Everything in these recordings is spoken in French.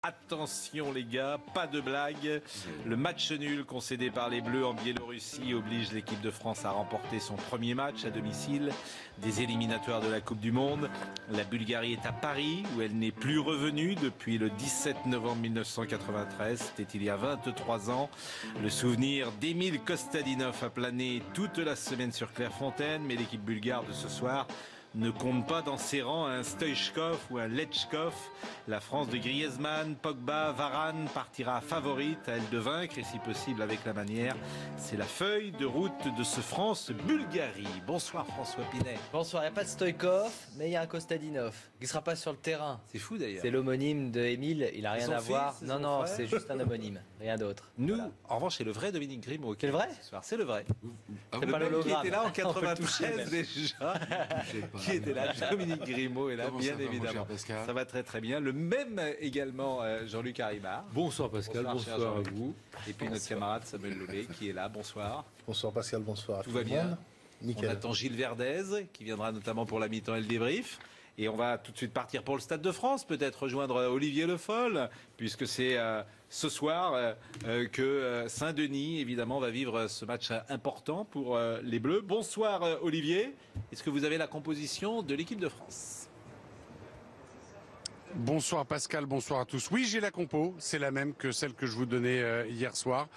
Attention les gars, pas de blague. Le match nul concédé par les Bleus en Biélorussie oblige l'équipe de France à remporter son premier match à domicile des éliminatoires de la Coupe du Monde. La Bulgarie est à Paris où elle n'est plus revenue depuis le 17 novembre 1993. C'était il y a 23 ans. Le souvenir d'Emile Kostadinov a plané toute la semaine sur Clairefontaine, mais l'équipe bulgare de ce soir ne compte pas dans ses rangs un Stoichkov ou un Lechkov. La France de Griezmann, Pogba, Varane partira favorite à elle de vaincre et si possible avec la manière. C'est la feuille de route de ce France-Bulgarie. Bonsoir François Pinet. Bonsoir, il n'y a pas de Stoichkov, mais il y a un Kostadinov qui ne sera pas sur le terrain. C'est fou d'ailleurs. C'est l'homonyme de Émile, il n'a rien à voir. Non, c'est juste un homonyme, rien d'autre. Nous, voilà. En revanche, c'est le vrai Dominique Grimaud. C'est le vrai ce soir. C'est le vrai. C'est pas l'hologramme. Qui était là en 93 déjà. Qui était là, Dominique Grimaud est là, bien évidemment. Ça va très très bien. Le même également Jean-Luc Haribard. Bonsoir Pascal, bonsoir à vous. Et puis notre camarade Samuel Lollet qui est là, bonsoir. Bonsoir Pascal, bonsoir à tout va le bien. monde. Nickel. On attend Gilles Verdez qui viendra notamment pour la mi-temps et le débrief. Et on va tout de suite partir pour le Stade de France, peut-être rejoindre Olivier Le Foll, puisque c'est ce soir que Saint-Denis, évidemment, va vivre ce match important pour les Bleus. Bonsoir Olivier, est-ce que vous avez la composition de l'équipe de France ? Bonsoir Pascal, bonsoir à tous. Oui, j'ai la compo, c'est la même que celle que je vous donnais hier soir.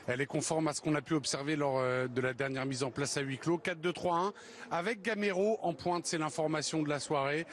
Elle est conforme à ce qu'on a pu observer lors de la dernière mise en place à huis clos. 4-2-3-1 avec Gamero en pointe, c'est l'information de la soirée.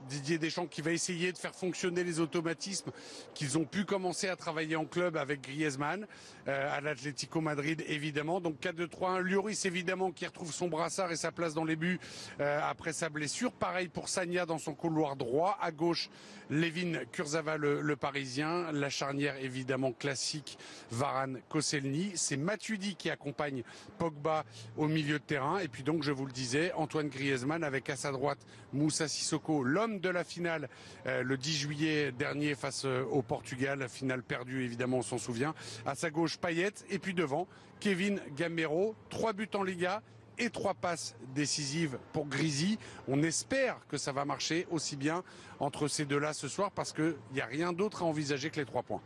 Didier Deschamps qui va essayer de faire fonctionner les automatismes qu'ils ont pu commencer à travailler en club avec Griezmann à l'Atlético Madrid évidemment. Donc 4-2-3-1, Lloris évidemment qui retrouve son brassard et sa place dans les buts après sa blessure. Pareil pour Sagna dans son couloir droit. À gauche, Lévin Kurzawa le Parisien, la charnière évidemment classique Varane Koscielny, c'est Matuidi qui accompagne Pogba au milieu de terrain et puis donc je vous le disais Antoine Griezmann avec à sa droite Moussa Sissoko, l'homme de la finale le 10 juillet dernier face au Portugal, finale perdue évidemment on s'en souvient, à sa gauche Payet et puis devant Kevin Gamero, 3 buts en Liga et 3 passes décisives pour Grisi. On espère que ça va marcher aussi bien entre ces deux-là ce soir parce qu'il n'y a rien d'autre à envisager que les 3 points.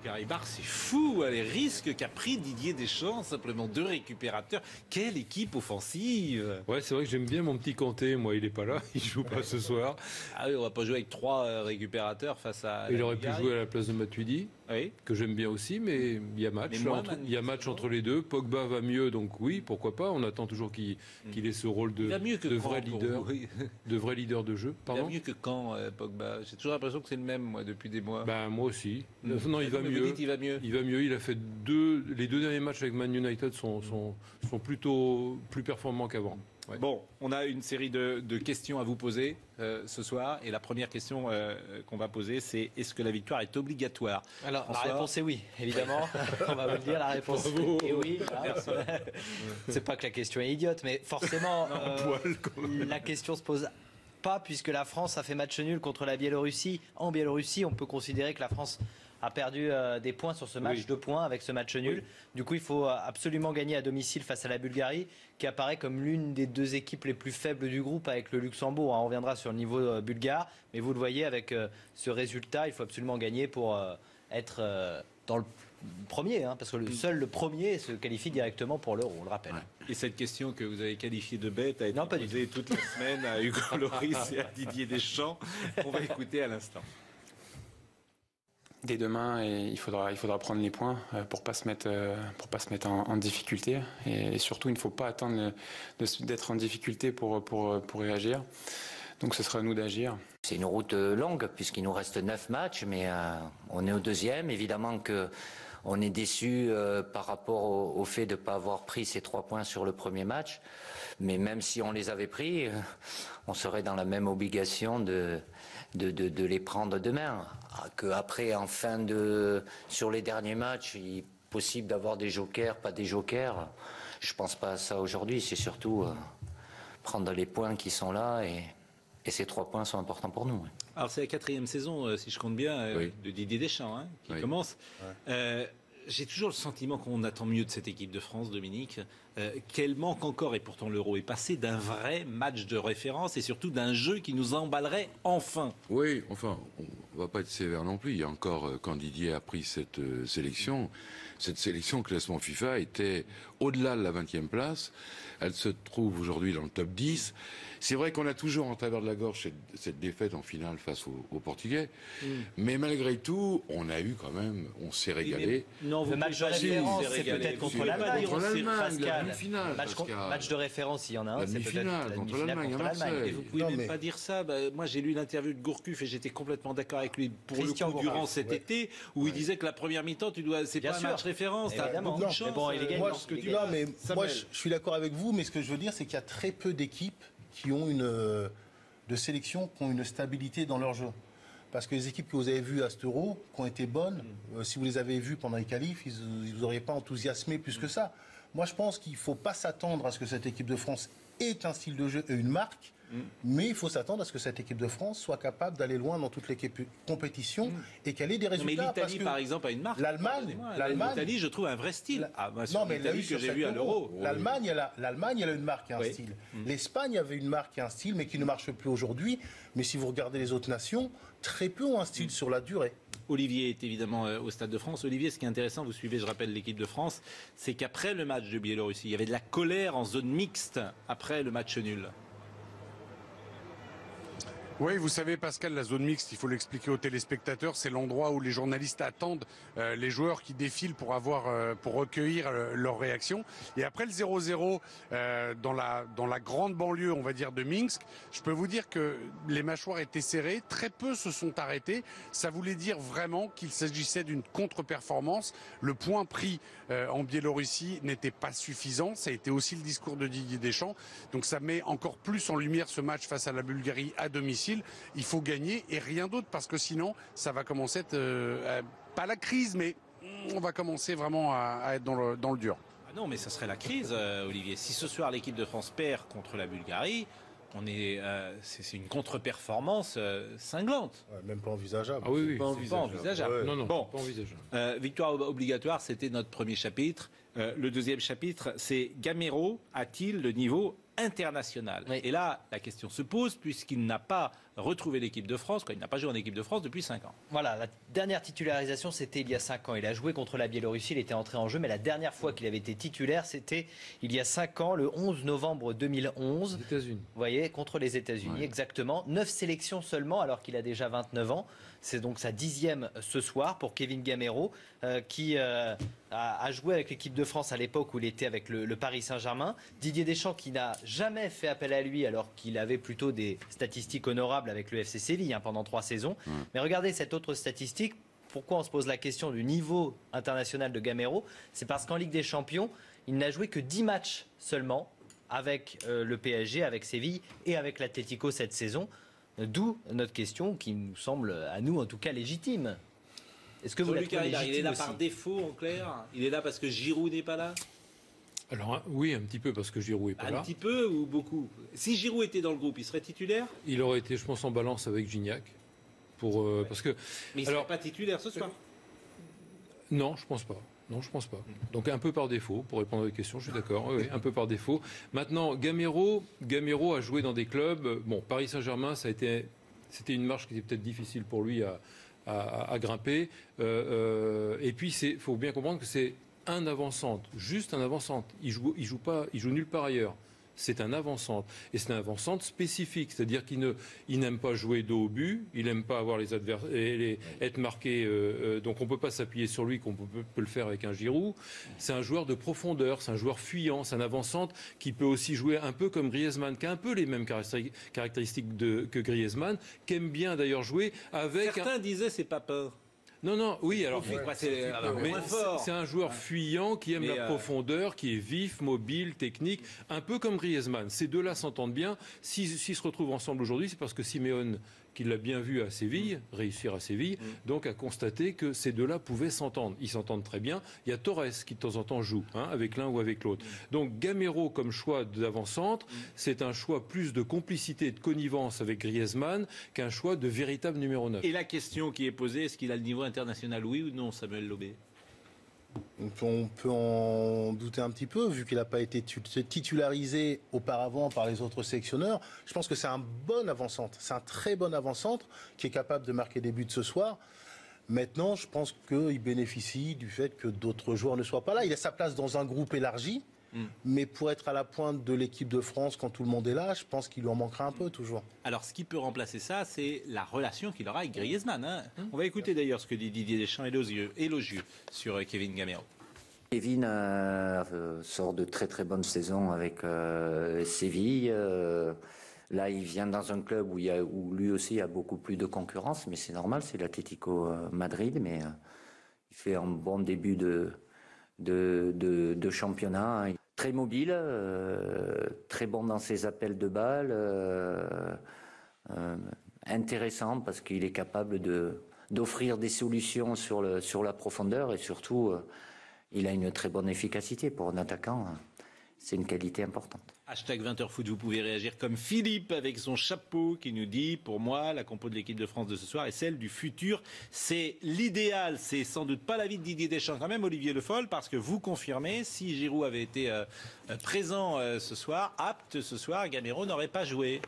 Haribard, c'est fou, les risques qu'a pris Didier Deschamps, simplement 2 récupérateurs. Quelle équipe offensive! Ouais, c'est vrai que j'aime bien mon petit Kanté. Moi, il n'est pas là, il joue pas ce soir. Ah oui, on va pas jouer avec 3 récupérateurs face à. Il aurait pu jouer à la place de Matuidi, oui, que j'aime bien aussi, mais il y a match. Il y a match entre les deux. Pogba va mieux, donc oui, pourquoi pas. On attend toujours qu'il ait ce rôle de vrai leader, de vrai leader de jeu. Pardon. Il va mieux que quand Pogba. J'ai toujours l'impression que c'est le même, moi, depuis des mois. Ben moi aussi. Non, il va mieux. Il va mieux. Il va mieux. Il a fait les 2 derniers matchs avec Man United sont plutôt plus performants qu'avant. Ouais. Bon, on a une série de questions à vous poser ce soir. Et la première question qu'on va poser, c'est est-ce que la victoire est obligatoire? Alors, la réponse est oui, évidemment. On va vous le dire, la réponse est oui. C'est pas que la question est idiote, mais forcément, la question se pose pas puisque la France a fait match nul contre la Biélorussie. En Biélorussie, on peut considérer que la France a perdu des points sur ce match, 2 points avec ce match nul. Du coup, il faut absolument gagner à domicile face à la Bulgarie, qui apparaît comme l'une des 2 équipes les plus faibles du groupe avec le Luxembourg. On reviendra sur le niveau bulgare, mais vous le voyez avec ce résultat, il faut absolument gagner pour être dans le premier, parce que seul le premier se qualifie directement pour l'Euro, on le rappelle. Et cette question que vous avez qualifiée de bête a été posée toute la semaine à Hugo Lloris et à Didier Deschamps. On va écouter à l'instant. Dès demain, il faudra prendre les points pour pas se mettre en difficulté et surtout il ne faut pas attendre d'être en difficulté pour réagir. Donc ce sera à nous d'agir. C'est une route longue puisqu'il nous reste 9 matchs, mais on est au 2e. Évidemment que on est déçu par rapport au fait de ne pas avoir pris ces 3 points sur le premier match. Mais même si on les avait pris, on serait dans la même obligation de les prendre demain. Qu'après, sur les derniers matchs, il est possible d'avoir des jokers, pas des jokers. Je ne pense pas à ça aujourd'hui. C'est surtout prendre les points qui sont là et ces 3 points sont importants pour nous. Alors c'est la 4e saison, si je compte bien, de Didier Deschamps qui commence. j'ai toujours le sentiment qu'on attend mieux de cette équipe de France, Dominique, qu'elle manque encore, et pourtant l'Euro est passé, d'un vrai match de référence et surtout d'un jeu qui nous emballerait enfin. Oui, enfin, on ne va pas être sévère non plus. Il y a encore, quand Didier a pris cette sélection classement FIFA était au-delà de la 20e place. Elle se trouve aujourd'hui dans le top 10. C'est vrai qu'on a toujours en travers de la gorge cette défaite en finale face aux Portugais. Mais malgré tout, on a eu quand même, on s'est régalé. Non, le match de référence, c'est peut-être contre l'Allemagne. La demi-finale. Match de référence, il y en a un. La demi-finale contre l'Allemagne à Marseille. Et vous pouvez même pas dire ça. Moi, j'ai lu l'interview de Gourcuff et j'étais complètement d'accord avec lui pour le coup durant cet été où il disait que la première mi-temps, c'est pas un match référence. T'as beaucoup de chance. Moi, je suis d'accord avec vous, mais ce que je veux dire, c'est qu'il y a très peu d'équipes qui ont de sélection, qui ont une stabilité dans leur jeu. Parce que les équipes que vous avez vues à cet Euro, qui ont été bonnes, si vous les avez vues pendant les qualifs, ils ne vous auraient pas enthousiasmé plus que ça. Moi, je pense qu'il ne faut pas s'attendre à ce que cette équipe de France ait un style de jeu et une marque, mais il faut s'attendre à ce que cette équipe de France soit capable d'aller loin dans toutes les compétitions et qu'elle ait des résultats. Mais l'Italie, par exemple, a une marque. L'Italie, je trouve un vrai style. L'Italie que j'ai vu à l'Euro. L'Allemagne, elle a une marque et un style. L'Espagne avait une marque et un style, mais qui ne marche plus aujourd'hui. Mais si vous regardez les autres nations, très peu ont un style sur la durée. Olivier est évidemment au Stade de France. Olivier, ce qui est intéressant, vous suivez, je rappelle, l'équipe de France, c'est qu'après le match de Biélorussie, il y avait de la colère en zone mixte après le match nul. Oui, vous savez, Pascal, la zone mixte, il faut l'expliquer aux téléspectateurs, c'est l'endroit où les journalistes attendent les joueurs qui défilent pour recueillir leurs réactions. Et après le 0-0 dans la grande banlieue, on va dire, de Minsk, je peux vous dire que les mâchoires étaient serrées, très peu se sont arrêtés. Ça voulait dire vraiment qu'il s'agissait d'une contre-performance. Le point pris en Biélorussie n'était pas suffisant. Ça a été aussi le discours de Didier Deschamps. Donc ça met encore plus en lumière ce match face à la Bulgarie à domicile. Il faut gagner et rien d'autre parce que sinon ça va commencer à être pas la crise, mais on va commencer vraiment à être dans le dur. Ah non, mais ça serait la crise, Olivier. Si ce soir l'équipe de France perd contre la Bulgarie, c'est une contre-performance cinglante. Ouais, même pas envisageable. Ah oui, pas envisageable. Ouais. Non, bon, pas envisageable. Victoire obligatoire, c'était notre premier chapitre. Le deuxième chapitre, c'est Gamero a-t-il le niveau international? Oui. Et là, la question se pose puisqu'il n'a pas retrouvé l'équipe de France, il n'a pas joué en équipe de France depuis 5 ans. Voilà, la dernière titularisation, c'était il y a 5 ans. Il a joué contre la Biélorussie, il était entré en jeu, mais la dernière fois qu'il avait été titulaire, c'était il y a 5 ans, le 11 novembre 2011. Les États-Unis. Vous voyez, contre les États-Unis, exactement. 9 sélections seulement, alors qu'il a déjà 29 ans. C'est donc sa 10e ce soir pour Kevin Gamero, qui a joué avec l'équipe de France à l'époque où il était avec le Paris Saint-Germain. Didier Deschamps, qui n'a jamais fait appel à lui, alors qu'il avait plutôt des statistiques honorables avec le FC Séville pendant 3 saisons. Mais regardez cette autre statistique. Pourquoi on se pose la question du niveau international de Gamero? C'est parce qu'en Ligue des Champions, il n'a joué que 10 matchs seulement avec le PSG, avec Séville et avec l'Atlético cette saison. D'où notre question qui nous semble, à nous en tout cas, légitime. Est-ce que vous la trouvez légitime? Il est là par défaut, en clair? Il est là parce que Giroud n'est pas là? Alors oui, un petit peu parce que Giroud n'est pas là. Un petit peu ou beaucoup? Si Giroud était dans le groupe, il serait titulaire? Il aurait été, je pense, en balance avec Gignac. Parce que, mais il ne serait pas titulaire ce soir? Non, je pense pas. Non, je pense pas. Donc un peu par défaut, pour répondre à la question, je suis d'accord. Oui, un peu par défaut. Maintenant, Gamero a joué dans des clubs. Bon, Paris Saint-Germain, c'était une marche qui était peut-être difficile pour lui à grimper. Et puis, faut bien comprendre que c'est un avant-centre, juste un avant-centre. Il joue nulle part ailleurs. C'est un avant-centre. Et c'est un avant-centre spécifique. C'est-à-dire qu'il n'aime pas jouer dos au but. Il n'aime pas avoir être marqué. Donc on ne peut pas s'appuyer sur lui comme on peut le faire avec un Giroud. C'est un joueur de profondeur. C'est un joueur fuyant. C'est un avant-centre qui peut aussi jouer un peu comme Griezmann, qui a un peu les mêmes caractéristiques que Griezmann, qui aime bien d'ailleurs jouer avec... Certains disaient c'est pas peur. Non, oui, alors c'est un joueur fuyant qui aime la profondeur, qui est vif, mobile, technique, un peu comme Griezmann. Ces deux-là s'entendent bien. S'ils se retrouvent ensemble aujourd'hui, c'est parce que Simeone, qui l'a bien vu à Séville, réussir à Séville, donc a constaté que ces deux-là pouvaient s'entendre. Ils s'entendent très bien. Il y a Torres qui de temps en temps joue, avec l'un ou avec l'autre. Donc Gamero comme choix d'avant-centre, c'est un choix plus de complicité et de connivence avec Griezmann qu'un choix de véritable numéro 9. Et la question qui est posée, est-ce qu'il a le niveau international, oui ou non, Samuel Lobé? On peut en douter un petit peu, vu qu'il n'a pas été titularisé auparavant par les autres sélectionneurs. Je pense que c'est un bon avant-centre. C'est un très bon avant-centre qui est capable de marquer des buts ce soir. Maintenant, je pense qu'il bénéficie du fait que d'autres joueurs ne soient pas là. Il a sa place dans un groupe élargi. Mais pour être à la pointe de l'équipe de France quand tout le monde est là, je pense qu'il lui en manquera un peu toujours. Alors, ce qui peut remplacer ça, c'est la relation qu'il aura avec Griezmann. Hein. On va écouter d'ailleurs ce que dit Didier Deschamps élogieux sur Kevin Gamero. Kevin sort de très très bonnes saisons avec Séville. Là, il vient dans un club où lui aussi il y a beaucoup plus de concurrence, mais c'est normal, c'est l'Atlético Madrid. Mais il fait un bon début de championnat. Très mobile, très bon dans ses appels de balles, intéressant parce qu'il est capable d'offrir des solutions sur la profondeur et surtout il a une très bonne efficacité pour un attaquant. C'est une qualité importante. Hashtag 20h Foot, vous pouvez réagir comme Philippe avec son chapeau qui nous dit, pour moi, la compo de l'équipe de France de ce soir est celle du futur. C'est l'idéal, c'est sans doute pas l'avis de Didier Deschamps quand même, Olivier Le Foll, parce que vous confirmez, si Giroud avait été présent ce soir, apte ce soir, Gamero n'aurait pas joué.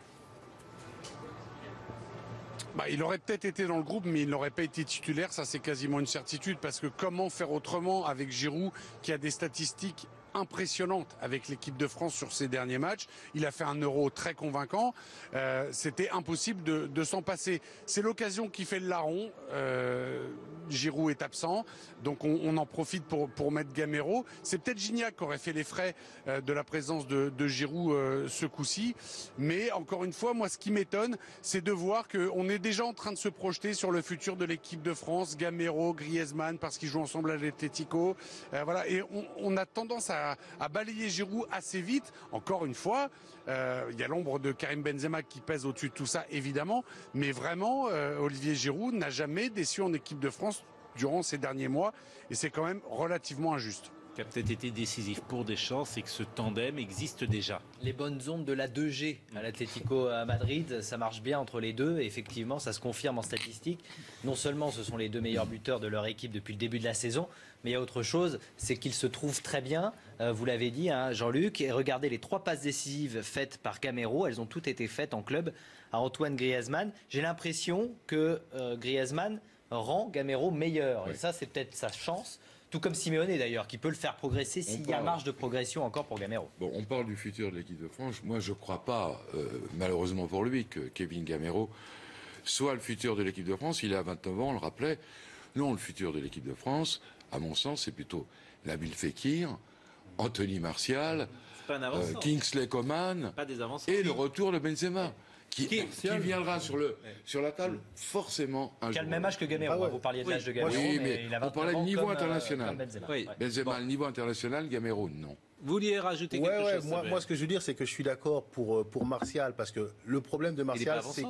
Il aurait peut-être été dans le groupe, mais il n'aurait pas été titulaire, ça c'est quasiment une certitude, parce que comment faire autrement avec Giroud qui a des statistiques impressionnante avec l'équipe de France sur ses derniers matchs. Il a fait un Euro très convaincant. C'était impossible de s'en passer. C'est l'occasion qui fait le larron. Giroud est absent, donc on en profite pour mettre Gamero. C'est peut-être Gignac qui aurait fait les frais de la présence de Giroud ce coup-ci. Mais encore une fois, moi, ce qui m'étonne, c'est de voir qu'on est déjà en train de se projeter sur le futur de l'équipe de France. Gamero, Griezmann, parce qu'ils jouent ensemble à l'Atlético. Voilà. Et on a tendance à balayer Giroud assez vite. Encore une fois, il y a l'ombre de Karim Benzema qui pèse au-dessus de tout ça, évidemment. Mais vraiment, Olivier Giroud n'a jamais déçu en équipe de France durant ces derniers mois. Et c'est quand même relativement injuste. Qui a peut-être été décisif pour Deschamps, c'est que ce tandem existe déjà. Les bonnes ondes de la 2G à l'Atlético Madrid, ça marche bien entre les deux. Et effectivement, ça se confirme en statistique. Non seulement ce sont les deux meilleurs buteurs de leur équipe depuis le début de la saison, mais il y a autre chose, c'est qu'ils se trouvent très bien. Vous l'avez dit, hein, Jean-Luc. Et regardez les 3 passes décisives faites par Gamero. Elles ont toutes été faites en club à Antoine Griezmann. J'ai l'impression que Griezmann rend Gamero meilleur. Oui. Et ça, c'est peut-être sa chance. Tout comme Simeone d'ailleurs, qui peut le faire progresser s'il y a marge de progression encore pour Gamero. Bon, on parle du futur de l'équipe de France. Moi, je ne crois pas, malheureusement pour lui, que Kevin Gamero soit le futur de l'équipe de France. Il a 29 ans, on le rappelait. Non, le futur de l'équipe de France, à mon sens, c'est plutôt Nabil Fekir, Anthony Martial, Kingsley Coman et le retour de Benzema. Qui viendra sur la table forcément un jour. Qui a le même âge que Gamero. Vous parliez de l'âge de Gamero. Oui, mais on parlait de niveau international. Benzema, le niveau international, Gamero, non. Vous vouliez rajouter quelque chose? Moi, ce que je veux dire, c'est que je suis d'accord pour Martial, parce que le problème de Martial, c'est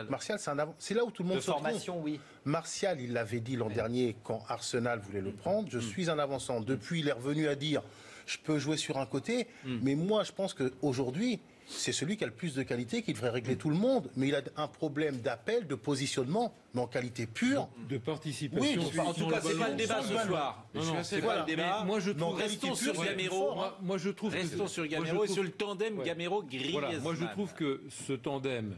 Martial, c'est là où tout le monde se trompe. Oui. Martial, il l'avait dit l'an dernier quand Arsenal voulait le prendre. Je suis un avançant. Depuis, il est revenu à dire, je peux jouer sur un côté, mais moi, je pense qu'aujourd'hui, c'est celui qui a le plus de qualité, qui devrait régler tout le monde. Mais il a un problème d'appel, de positionnement, mais en qualité pure. De participation. Oui, en tout cas, c'est pas le débat ce soir. C'est pas le débat. Moi, je trouve, restons sur Gamero. Moi, je trouve restons sur Gamero et sur le tandem Gamero-Griezmann. Voilà, moi, je trouve que ce tandem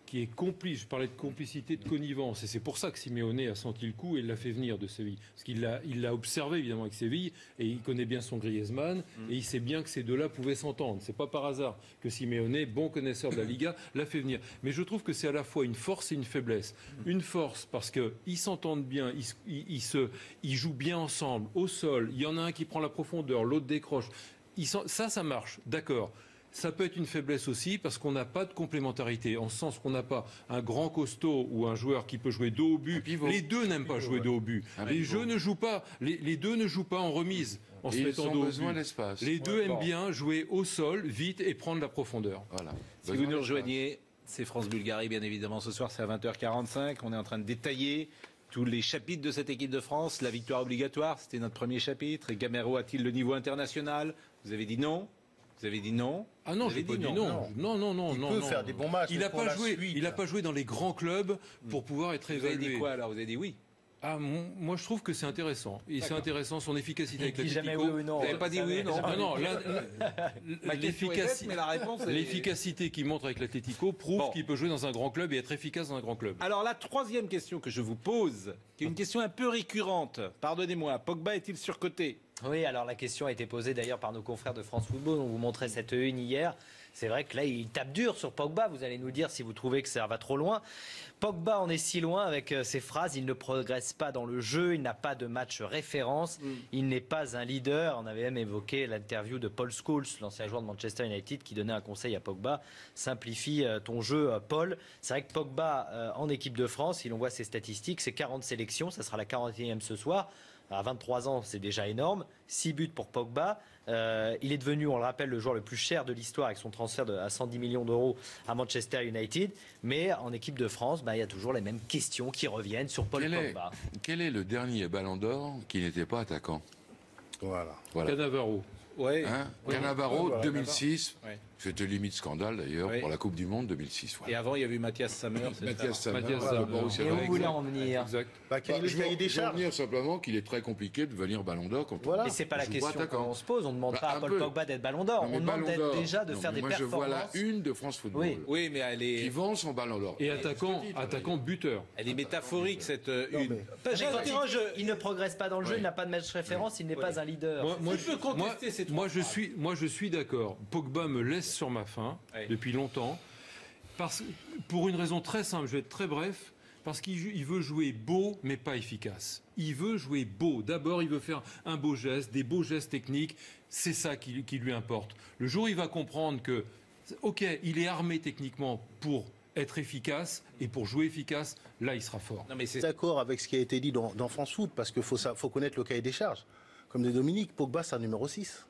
qui est complice, je parlais de complicité, de connivence, et c'est pour ça que Simeone a senti le coup et l'a fait venir de Séville. Parce qu'il l'a observé évidemment avec Séville, et il connaît bien son Griezmann, et il sait bien que ces deux-là pouvaient s'entendre. C'est pas par hasard que Simeone, bon connaisseur de la Liga, l'a fait venir. Mais je trouve que c'est à la fois une force et une faiblesse. Une force parce qu'ils s'entendent bien, ils jouent bien ensemble, au sol, il y en a un qui prend la profondeur, l'autre décroche. Ça marche, d'accord. Ça peut être une faiblesse aussi parce qu'on n'a pas de complémentarité, en ce sens qu'on n'a pas un grand costaud ou un joueur qui peut jouer dos au but. Les deux n'aiment pas jouer dos au but. Les deux ne jouent pas en remise en se mettant dos au but. Les deux aiment bien jouer au sol, vite et prendre la profondeur. Voilà. Si vous nous rejoignez, c'est France-Bulgarie bien évidemment ce soir, c'est à 20h45. On est en train de détailler tous les chapitres de cette équipe de France. La victoire obligatoire, c'était notre premier chapitre. Et Gamero a-t-il le niveau international? Vous avez dit non. Vous avez dit non? Ah non, j'ai pas dit non. Non. Il peut faire des bons matchs. Il n'a pas joué dans les grands clubs pour pouvoir être évalué. Vous avez dit quoi alors? Vous avez dit oui? Moi, je trouve que c'est intéressant. Et c'est intéressant son efficacité avec l'Atlético. Jamais oui ou non. Vous n'avez pas dit oui, non. Non, Mais la réponse est... l'efficacité qu'il montre avec l'Atlético prouve qu'il peut jouer dans un grand club et être efficace dans un grand club. Alors la troisième question que je vous pose, qui est une question un peu récurrente, pardonnez-moi, Pogba est-il surcoté ? Oui, alors la question a été posée d'ailleurs par nos confrères de France Football. On vous montrait cette une hier. C'est vrai que là, il tape dur sur Pogba. Vous allez nous dire si vous trouvez que ça va trop loin. Pogba en est si loin avec ses phrases. Il ne progresse pas dans le jeu. Il n'a pas de match référence. Il n'est pas un leader. On avait même évoqué l'interview de Paul Scholes, l'ancien joueur de Manchester United, qui donnait un conseil à Pogba. Simplifie ton jeu, Paul. C'est vrai que Pogba, en équipe de France, si l'on voit ses statistiques, c'est 40 sélections. Ça sera la 41e ce soir. À 23 ans, c'est déjà énorme. 6 buts pour Pogba. Il est devenu, on le rappelle, le joueur le plus cher de l'histoire avec son transfert à 110 millions d'euros à Manchester United. Mais en équipe de France, il y a toujours les mêmes questions qui reviennent sur Pogba. Quel est le dernier Ballon d'Or qui n'était pas attaquant ? Voilà. Cannavaro. Ouais. Cannavaro, 2006. Ouais. C'était limite scandale d'ailleurs pour la Coupe du Monde 2006. Voilà. Et avant, il y avait eu Mathias Sammer. Mathias Sammer. Et où vous voulez en venir ? Exact. Quel est le cahier des charges ? Je veux dire simplement qu'il est très compliqué de devenir Ballon d'Or quand on... Mais c'est pas la question qu'on se pose. On ne demande pas à Paul Pogba d'être Ballon d'Or. On demande déjà de faire des performances. Moi, je vois la une de France Football. Oui, mais elle est... Qui vend son Ballon d'Or. Et attaquant buteur. Elle est métaphorique, cette une. Il ne progresse pas dans le jeu, il n'a pas de match référence, il n'est pas un leader. Moi, je suis d'accord. Pogba me laisse sur ma faim depuis longtemps. Pour une raison très simple, je vais être très bref. Parce qu'il veut jouer beau, mais pas efficace. Il veut jouer beau. D'abord, il veut faire un beau geste, des beaux gestes techniques. C'est ça qui lui importe. Le jour où il va comprendre que, ok, il est armé techniquement pour être efficace et pour jouer efficace, là, il sera fort. Non, mais c'est d'accord avec ce qui a été dit dans France Foot, parce qu'il faut connaître le cahier des charges. Comme dit Dominique, Pogba, c'est un numéro 6.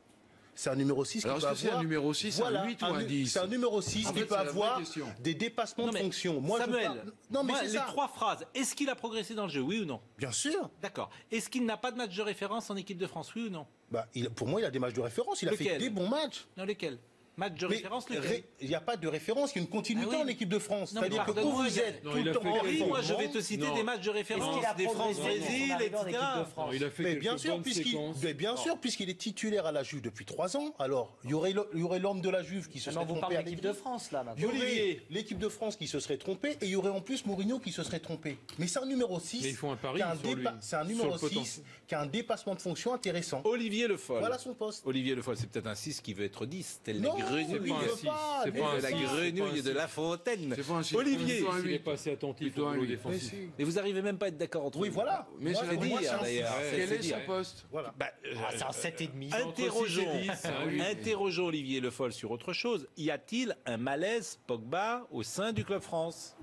C'est un numéro 6 qui peut avoir... c'est un numéro 6, un 8 ou un 10 ? C'est un numéro 6 qui peut avoir des dépassements de fonction. Samuel, les trois phrases. Est-ce qu'il a progressé dans le jeu, oui ou non ? Bien sûr. D'accord. Est-ce qu'il n'a pas de match de référence en équipe de France, oui ou non ? Pour moi, il a des matchs de référence. Il a fait des bons matchs. Dans lesquels ? Match de référence, lequel ? Il n'y a pas de référence, il y a une continuité en équipe de France. C'est-à-dire que où vous êtes tout le temps en Henri, moi je vais te citer des matchs de référence, des France-Brésil, etc. Il a fait mais bien sûr, puisqu'il est titulaire à la Juve depuis 3 ans, alors il y aurait l'homme de la Juve qui se serait trompé. Vous parlez de l'équipe de France, là, maintenant. Il y aurait l'équipe de France qui se serait trompée, et il y aurait en plus Mourinho qui se serait trompé. Mais c'est un numéro 6. Mais il faut un pari sur lui. C'est un numéro 6 qui a un dépassement de fonction intéressant. Olivier Le Foll. Voilà son poste. Olivier Le Foll, c'est peut-être un 6 qui veut être 10, tel les grenouilles. C'est pas la grenouille de La Fontaine. Olivier, il est pas assez attentif au boulot défensif. Mais vous arrivez même pas à être d'accord entre vous. Oui, voilà. Mais c'est dire d'ailleurs. Quel est son poste ? C'est un 7,5. Interrogeons Olivier Le Foll sur autre chose. Y a-t-il un malaise Pogba au sein du Club France ?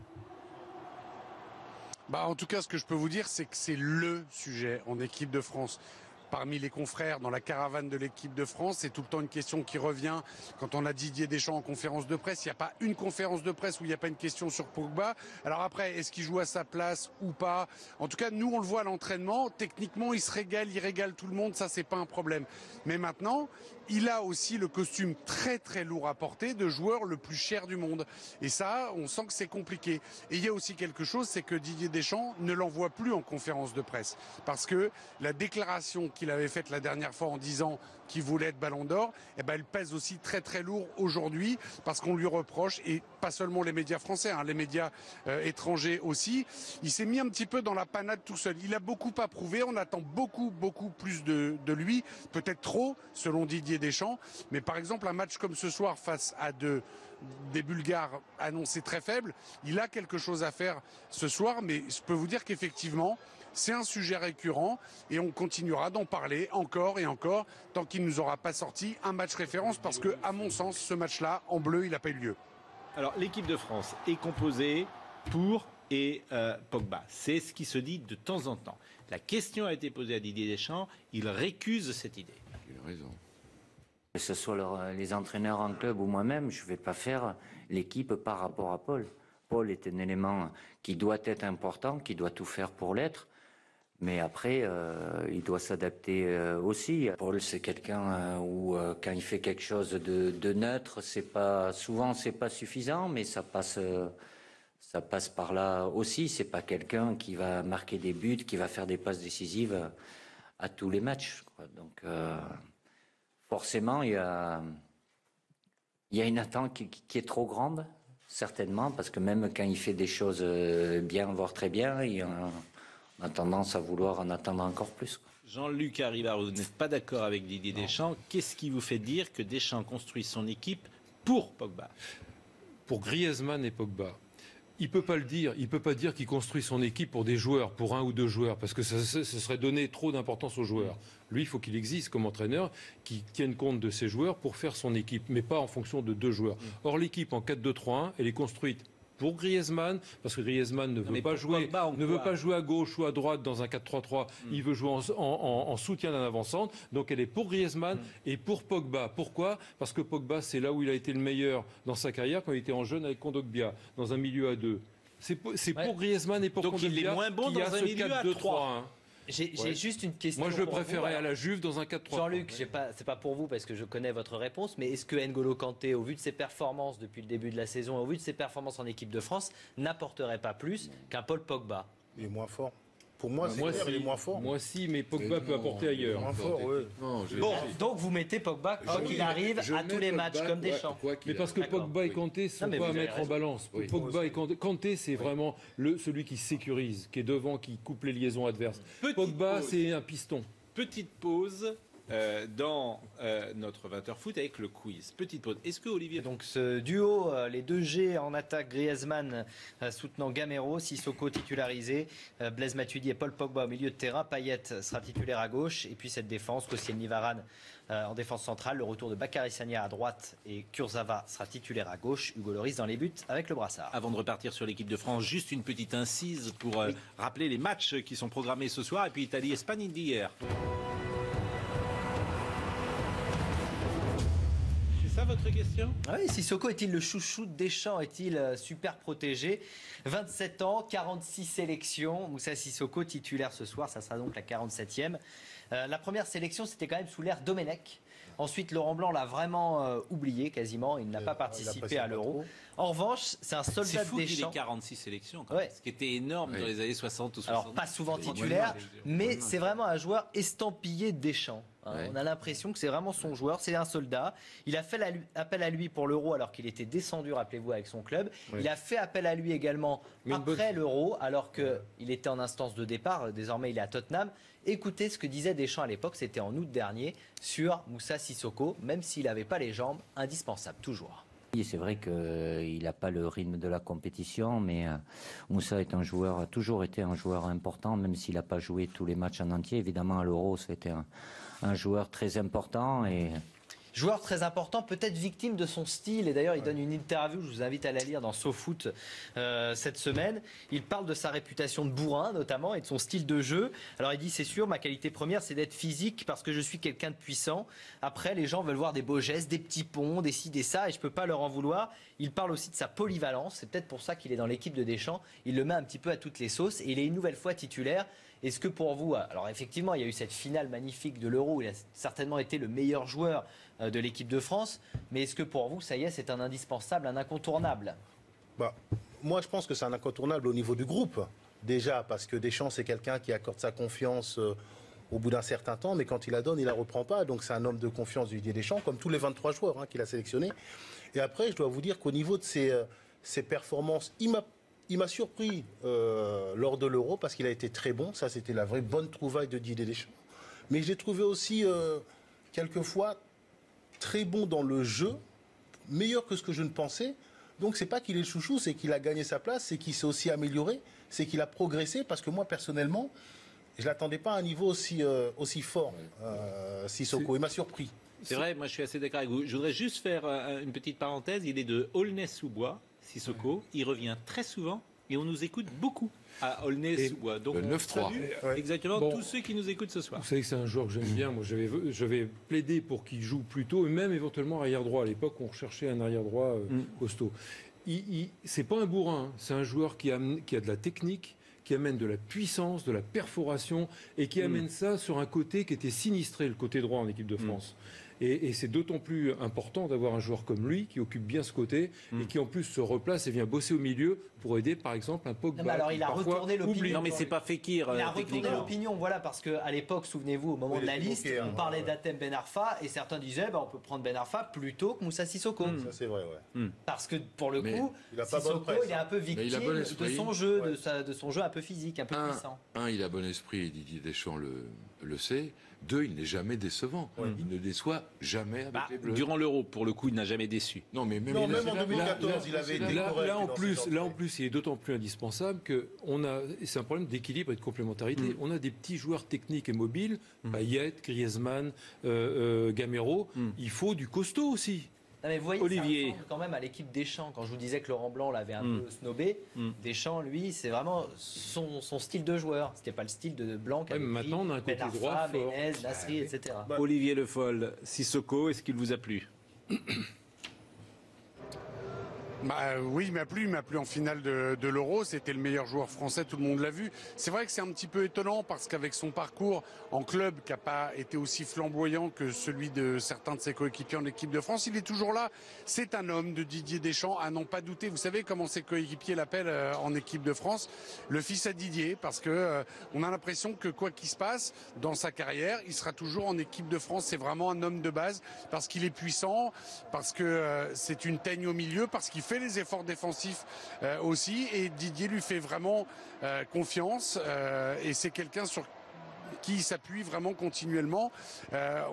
En tout cas, ce que je peux vous dire, c'est que c'est le sujet en équipe de France. Parmi les confrères dans la caravane de l'équipe de France, c'est tout le temps une question qui revient. Quand on a Didier Deschamps en conférence de presse, il n'y a pas une conférence de presse où il n'y a pas une question sur Pogba. Alors après, est-ce qu'il joue à sa place ou pas ? En tout cas, nous, on le voit à l'entraînement. Techniquement, il régale tout le monde. Ça, c'est pas un problème. Mais maintenant, il a aussi le costume très très lourd à porter de joueur le plus cher du monde. Et ça, on sent que c'est compliqué. Et il y a aussi quelque chose, c'est que Didier Deschamps ne l'envoie plus en conférence de presse. Parce que la déclaration qu'il avait faite la dernière fois en disant qu'il voulait être Ballon d'Or, elle pèse aussi très très lourd aujourd'hui parce qu'on lui reproche, et pas seulement les médias français, les médias étrangers aussi, il s'est mis un petit peu dans la panade tout seul. Il a beaucoup à prouver, on attend beaucoup plus de lui, peut-être trop selon Didier Deschamps, mais par exemple un match comme ce soir face à des Bulgares annoncés très faibles, il a quelque chose à faire ce soir, mais je peux vous dire qu'effectivement c'est un sujet récurrent et on continuera d'en parler encore et encore tant qu'il ne nous aura pas sorti un match référence, parce que, à mon sens, ce match-là, en bleu, il n'a pas eu lieu. Alors, l'équipe de France est composée pour et Pogba. C'est ce qui se dit de temps en temps. La question a été posée à Didier Deschamps, il récuse cette idée. Il a raison. Que ce soit les entraîneurs en club ou moi-même, je ne vais pas faire l'équipe par rapport à Paul. Paul est un élément qui doit être important, qui doit tout faire pour l'être. Mais après, il doit s'adapter aussi. Paul, c'est quelqu'un où quand il fait quelque chose de neutre, souvent c'est pas suffisant, mais ça passe ça passe par là aussi. C'est pas quelqu'un qui va marquer des buts, qui va faire des passes décisives à tous les matchs, quoi. Donc forcément, il y a une attente qui est trop grande, certainement, parce que même quand il fait des choses bien, voire très bien, on a tendance à vouloir en attendre encore plus, quoi. Jean-Luc Harivard, vous n'êtes pas d'accord avec Didier Deschamps. Qu'est-ce qui vous fait dire que Deschamps construit son équipe pour Pogba? Pour Griezmann et Pogba. Il peut pas le dire. Il peut pas dire qu'il construit son équipe pour des joueurs, pour 1 ou 2 joueurs, parce que ce serait donner trop d'importance aux joueurs. Lui, il faut qu'il existe comme entraîneur, qui tienne compte de ses joueurs pour faire son équipe, mais pas en fonction de 2 joueurs. Or, l'équipe en 4-2-3-1, elle est construite pour Griezmann, parce que Griezmann ne veut pas jouer à gauche ou à droite dans un 4-3-3. Il veut jouer en soutien d'un avant-centre. Donc elle est pour Griezmann et pour Pogba. Pourquoi? Parce que Pogba, c'est là où il a été le meilleur dans sa carrière, quand il était en jeune avec Kondogbia, dans un milieu à 2. C'est pour Griezmann et pour Kondogbia il est moins bon qu'il y a dans un ce milieu à 4-2-3-1. J'ai juste une question. Moi, je le préférais à la Juve dans un 4-3. Jean-Luc, c'est pas pour vous parce que je connais votre réponse, mais est-ce que N'Golo Kanté, au vu de ses performances depuis le début de la saison, au vu de ses performances en équipe de France, n'apporterait pas plus qu'un Paul Pogba? Il est moins fort. Pour moi, il est moins fort. Moi aussi, mais Pogba peut apporter ailleurs. Moins fort, oui. Bon, donc vous mettez Pogba quand il arrive à tous les matchs, comme Deschamps. Mais parce que Pogba et Kanté ne sont pas à mettre en balance. Pogba et Kanté, c'est vraiment celui qui sécurise, qui est devant, qui coupe les liaisons adverses. Pogba, c'est un piston. Petite pause dans notre 20h foot avec le quiz. Petite pause. Est-ce que Olivier... Donc ce duo, les 2 G en attaque, Griezmann soutenant Gamero, Sissoko titularisé, Blaise Matuidi et Paul Pogba au milieu de terrain, Payet sera titulaire à gauche, et puis cette défense, Koscielny, Varane en défense centrale, le retour de Bakary Sagna à droite et Kurzawa sera titulaire à gauche, Hugo Lloris dans les buts avec le brassard. Avant de repartir sur l'équipe de France, juste une petite incise pour rappeler les matchs qui sont programmés ce soir, et puis Italie-Espagne d'hier. C'est ça votre question? Oui, Sissoko est-il le chouchou de Deschamps? Est-il super protégé? 27 ans, 46 sélections. Moussa Sissoko titulaire ce soir, ça sera donc la 47e. La première sélection, c'était quand même sous l'ère Domenech. Ensuite, Laurent Blanc l'a vraiment oublié quasiment. Il n'a pas participé à l'Euro. En revanche, c'est un soldat de Deschamps. C'est fou qu'il ait 46 sélections, quand même, ce qui était énorme dans les années 60 ou 70. Alors, pas souvent titulaire, mais c'est vraiment un joueur estampillé de Deschamps. On a l'impression que c'est vraiment son joueur, c'est un soldat. Il a fait appel à lui pour l'Euro alors qu'il était descendu, rappelez-vous, avec son club. Il a fait appel à lui également après l'Euro alors qu'il était en instance de départ. Désormais, il est à Tottenham. Écoutez ce que disait Deschamps à l'époque, c'était en août dernier, sur Moussa Sissoko, même s'il n'avait pas les jambes, indispensable, toujours. C'est vrai qu'il n'a pas le rythme de la compétition, mais Moussa est a toujours été un joueur important, même s'il n'a pas joué tous les matchs en entier. Évidemment, à l'Euro, c'était un joueur très important. Joueur très important, peut-être victime de son style. Et d'ailleurs, il donne une interview, je vous invite à la lire dans SoFoot cette semaine. Il parle de sa réputation de bourrin, notamment, et de son style de jeu. Alors, il dit, c'est sûr, ma qualité première, c'est d'être physique parce que je suis quelqu'un de puissant. Après, les gens veulent voir des beaux gestes, des petits ponts, des ci, des ça, et je ne peux pas leur en vouloir. Il parle aussi de sa polyvalence. C'est peut-être pour ça qu'il est dans l'équipe de Deschamps. Il le met un petit peu à toutes les sauces. Et il est une nouvelle fois titulaire. Est-ce que pour vous, alors effectivement, il y a eu cette finale magnifique de l'Euro, il a certainement été le meilleur joueur de l'équipe de France, mais est-ce que pour vous, ça y est, c'est un indispensable, un incontournable? Moi, je pense que c'est un incontournable au niveau du groupe, déjà, parce que Deschamps, c'est quelqu'un qui accorde sa confiance au bout d'un certain temps, mais quand il la donne, il la reprend pas, donc c'est un homme de confiance du Didier Deschamps, comme tous les 23 joueurs qu'il a sélectionnés. Et après, je dois vous dire qu'au niveau de ses performances, il m'a surpris lors de l'Euro parce qu'il a été très bon. Ça, c'était la vraie bonne trouvaille de Didier Deschamps. Mais je l'ai trouvé aussi, quelquefois, très bon dans le jeu, meilleur que ce que je ne pensais. Donc, c'est pas qu'il est le chouchou, c'est qu'il a gagné sa place, c'est qu'il s'est aussi amélioré, c'est qu'il a progressé. Parce que moi, personnellement, je ne l'attendais pas à un niveau aussi fort, Sissoko. Il m'a surpris. C'est vrai, moi je suis assez d'accord avec vous. Je voudrais juste faire une petite parenthèse. Il est de Aulnay-sous-Bois, Sissoko. Il revient très souvent et on nous écoute beaucoup à Aulnay-sous-Bois. Donc, 9-3. Exactement, tous ceux qui nous écoutent ce soir. Vous savez que c'est un joueur que j'aime bien. Moi, je vais plaider pour qu'il joue plus tôt, et même éventuellement arrière droit. À l'époque, on recherchait un arrière droit costaud. C'est pas un bourrin, c'est un joueur qui a de la technique, qui amène de la puissance, de la perforation, et qui amène ça sur un côté qui était sinistré, le côté droit en équipe de France. Et c'est d'autant plus important d'avoir un joueur comme lui qui occupe bien ce côté et qui en plus se replace et vient bosser au milieu pour aider par exemple un Pogba. Non, mais alors il a retourné l'opinion. Non mais c'est pas Fekir. Il a retourné l'opinion, voilà, parce qu'à l'époque, souvenez-vous, au moment de la liste, on parlait d'Hatem Ben Arfa et certains disaient on peut prendre Ben Arfa plutôt que Moussa Sissoko. Ça c'est vrai, ouais. Parce que pour le coup, Sissoko il est un peu victime de son jeu, de son jeu un peu physique, un peu puissant. Il a bon esprit et Didier Deschamps le sait. 2, il n'est jamais décevant. Il ne déçoit jamais avec les Bleus. Durant l'Euro, pour le coup, il n'a jamais déçu. Non, mais même en 2014, il avait été correct. Là, en plus, il est d'autant plus indispensable que c'est un problème d'équilibre et de complémentarité. On a des petits joueurs techniques et mobiles, Payet, Griezmann, Gamero. Il faut du costaud aussi. Non mais vous voyez, Olivier. ça ressemble quand même à l'équipe Deschamps. Quand je vous disais que Laurent Blanc l'avait un peu snobé, Deschamps, lui, c'est vraiment son style de joueur. C'était pas le style de Blanc. Maintenant, on a un côté Ben droit Arfa, fort. Menez, Nasri, etc. Olivier Le Foll, Sissoko, est-ce qu'il vous a plu? Oui, il m'a plu en finale de l'Euro. C'était le meilleur joueur français, tout le monde l'a vu. C'est vrai que c'est un petit peu étonnant parce qu'avec son parcours en club qui n'a pas été aussi flamboyant que celui de certains de ses coéquipiers en équipe de France, il est toujours là. C'est un homme de Didier Deschamps, à n'en pas douter. Vous savez comment ses coéquipiers l'appellent en équipe de France? Le fils à Didier, parce que on a l'impression que quoi qu'il se passe dans sa carrière, il sera toujours en équipe de France. C'est vraiment un homme de base parce qu'il est puissant, parce que c'est une teigne au milieu, parce qu'il fait les efforts défensifs aussi, et Didier lui fait vraiment confiance et c'est quelqu'un sur qui il s'appuie vraiment continuellement.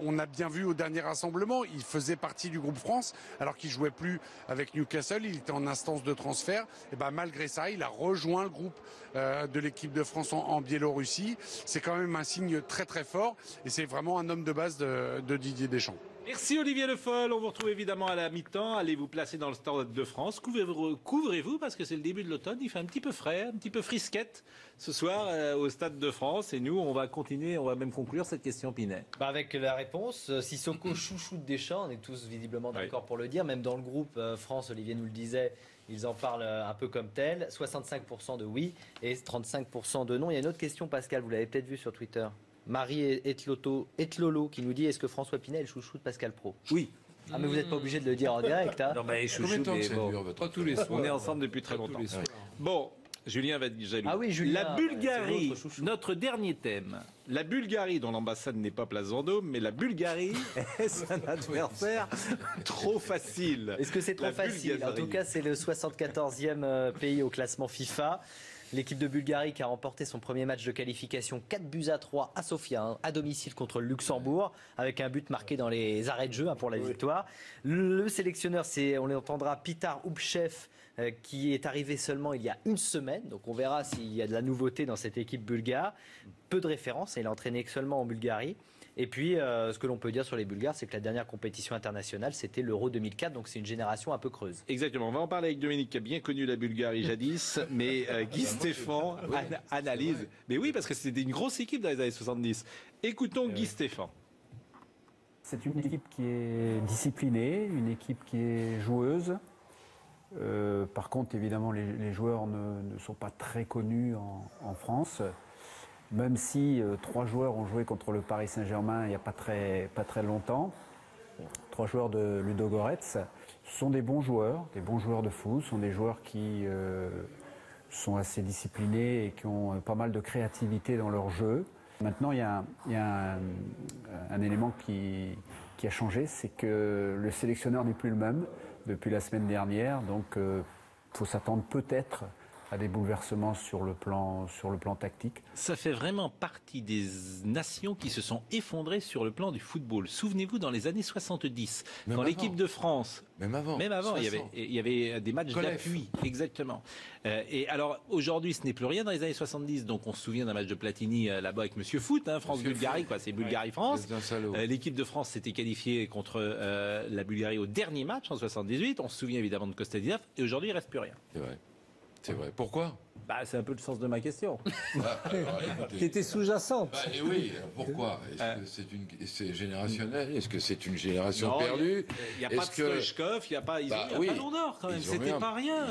On a bien vu au dernier rassemblement, il faisait partie du groupe France alors qu'il jouait plus avec Newcastle, il était en instance de transfert, et malgré ça il a rejoint le groupe de l'équipe de France en Biélorussie. C'est quand même un signe très très fort et c'est vraiment un homme de base de Didier Deschamps. Merci Olivier Le Foll, on vous retrouve évidemment à la mi-temps, allez vous placer dans le Stade de France, couvrez-vous parce que c'est le début de l'automne, il fait un petit peu frais, un petit peu frisquette ce soir au Stade de France et nous on va continuer, on va même conclure cette question Pinet. Avec la réponse, Sissoko chouchou de Deschamps, on est tous visiblement d'accord pour le dire, même dans le groupe France, Olivier nous le disait, ils en parlent un peu comme tel, 65% de oui et 35% de non. Il y a une autre question Pascal, vous l'avez peut-être vu sur Twitter. Marie Etlolo qui nous dit est-ce que François Pinet est le chouchou de Pascal Pro? Oui. Ah mais vous n'êtes pas obligé de le dire en direct. Hein. Non mais chouchou, Pas tous les soirs. on est ensemble depuis très longtemps. Bon, Julien va être jaloux. Ah oui, Julien, la Bulgarie, notre dernier thème. La Bulgarie, dont l'ambassade n'est pas place Vendôme, mais la Bulgarie est un adversaire trop facile. Est-ce que c'est trop facile? En tout cas, c'est le 74e pays au classement FIFA. L'équipe de Bulgarie qui a remporté son premier match de qualification 4-3 à Sofia, à domicile contre le Luxembourg, avec un but marqué dans les arrêts de jeu pour la victoire. Le sélectionneur, on l'entendra, Pitar Upchev, qui est arrivé seulement il y a une semaine. Donc on verra s'il y a de la nouveauté dans cette équipe bulgare. Peu de références, il a entraîné seulement en Bulgarie. Et puis, ce que l'on peut dire sur les Bulgares, c'est que la dernière compétition internationale, c'était l'Euro 2004, donc c'est une génération un peu creuse. Exactement. On va en parler avec Dominique, qui a bien connu la Bulgarie jadis, mais Guy Stéphane analyse. Mais oui, parce que c'était une grosse équipe dans les années 70. Écoutons Guy Stéphane. C'est une équipe qui est disciplinée, une équipe qui est joueuse. Par contre, évidemment, les joueurs ne sont pas très connus en France. Même si 3 joueurs ont joué contre le Paris Saint-Germain il n'y a pas très longtemps, 3 joueurs de Ludogorets, ce sont des bons joueurs de foot, ce sont des joueurs qui sont assez disciplinés et qui ont pas mal de créativité dans leur jeu. Maintenant, il y a un élément qui a changé, c'est que le sélectionneur n'est plus le même depuis la semaine dernière, donc il faut s'attendre peut-être à des bouleversements sur le plan tactique. Ça fait vraiment partie des nations qui se sont effondrées sur le plan du football. Souvenez-vous, dans les années 70, même quand l'équipe de France... Même avant, il y avait des matchs d'appui. Exactement. Et alors, aujourd'hui, ce n'est plus rien dans les années 70. Donc, on se souvient d'un match de Platini là-bas avec Monsieur Foot, France-Bulgarie, c'est Bulgarie-France. L'équipe de France s'était qualifiée contre la Bulgarie au dernier match, en 78. On se souvient évidemment de Kostadinov. Et aujourd'hui, il ne reste plus rien. C'est vrai. C'est vrai. Pourquoi? C'est un peu le sens de ma question. Qui était sous-jacente. Oui, pourquoi? Est-ce que c'est générationnel? Est-ce que c'est une génération perdue? Il n'y a pas de Stoichkov, il n'y a pas... Ils ont eu un ballon d'or quand même. C'était pas rien.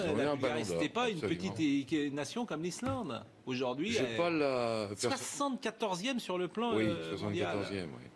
C'était pas une petite nation comme l'Islande. Aujourd'hui, 74e sur le plan mondial. 74e, oui.